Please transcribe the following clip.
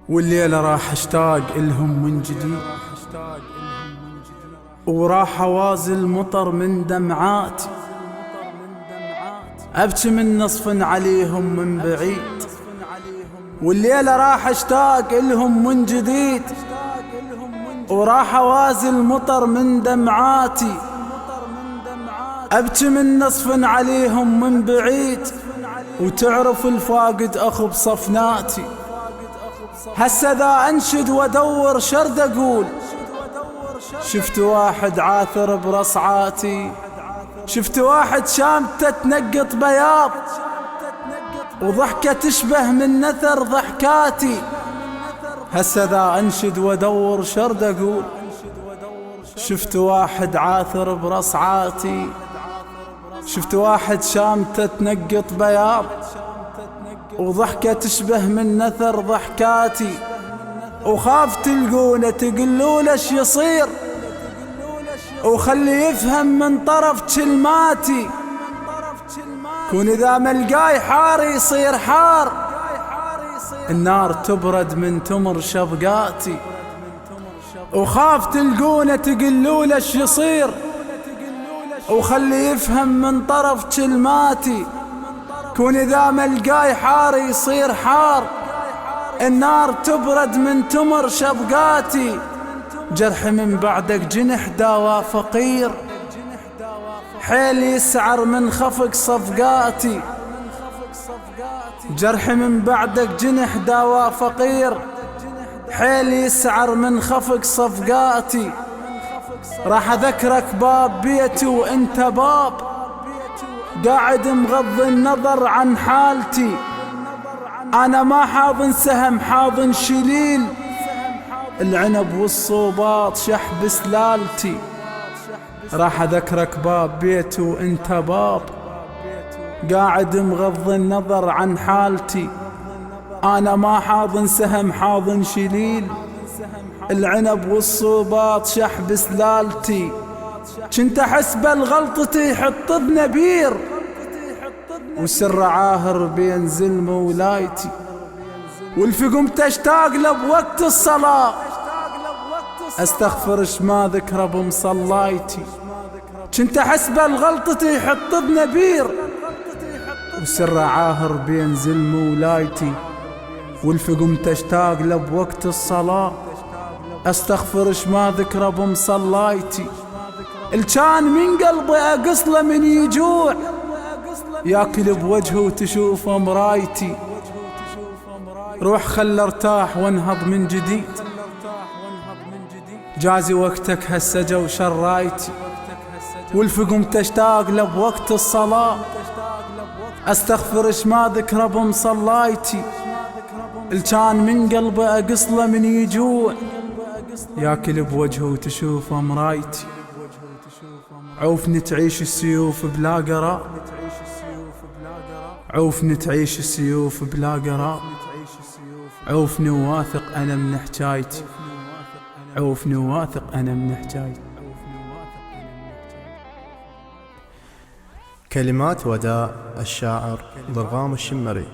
والليلة راح اشتاق إلهم من جديد، وراح اوازي المطر من دمعاتي، ابكي من نصف عليهم من بعيد. والليلة راح اشتاق إلهم من جديد، وراح اوازي المطر من دمعاتي، ابكي من نصف عليهم من بعيد. وتعرف الفاقد اخو بصفناتي، هسه ذا انشد وادور شرد اقول. شفت واحد عاثر برصعاتي، شفت واحد شامته تنقط بياض، وضحكة تشبه من نثر ضحكاتي. هسه ذا انشد وادور شرد اقول. شفت واحد عاثر برصعاتي، شفت واحد شامته تنقط بياض، وضحكة تشبه من نثر ضحكاتي. وخاف تلقونه تقلوا ليش يصير، وخلي يفهم من طرف كلماتي. كون إذا ملقاي حار يصير حار، النار تبرد من تمر شبقاتي. وخاف تلقونه تقلوا ليش يصير، وخلي يفهم من طرف كلماتي. كون إذا ملقاي حار يصير حار، النار تبرد من تمر شبقاتي. جرح من بعدك جنح داوى فقير، حيل يسعر من خفق صفقاتي. جرح من بعدك جنح داوى فقير، حيل يسعر من خفق صفقاتي. راح اذكرك باب بيتي وانت باب، قاعد مغض النظر عن حالتي. انا ما حاضن سهم حاضن شليل، العنب والصوباط شحب سلالتي. راح اذكرك باب بيتي وانت باب، قاعد مغض النظر عن حالتي. انا ما حاضن سهم حاضن شليل، العنب والصوباط شحب سلالتي. كنت احس بالغلطتي حط بنبير، وسر عاهر بين زلم ولايتي. والفقم تشتاق له بوقت الصلاة، استغفرش ما ذكره بمصلايتي. كنت احس بالغلطتي حط بنبير، وسر عاهر بين زلم ولايتي. والفقم تشتاق له بوقت الصلاة، استغفرش ما ذكره بمصلايتي. الكان من قلبي اقصله من يجوع، ياكل بوجهه وتشوفه مرايتي. روح خل ارتاح وانهض من جديد، جازي وقتك هسه جو شرايتي. والفقم تشتاق له بوقت الصلاة، استغفرش ما ذكره بمصلايتي. الكان من قلبي اقصله من يجوع، ياكل بوجهه وتشوفه مرايتي. عوفني تعيش السيوف بلا قرار، عوفني تعيش السيوف بلا قرار. عوفني وواثق انا من حكايتي، عوفني وواثق انا من حكايتي. كلمات وداع الشاعر ضرغام الشمري.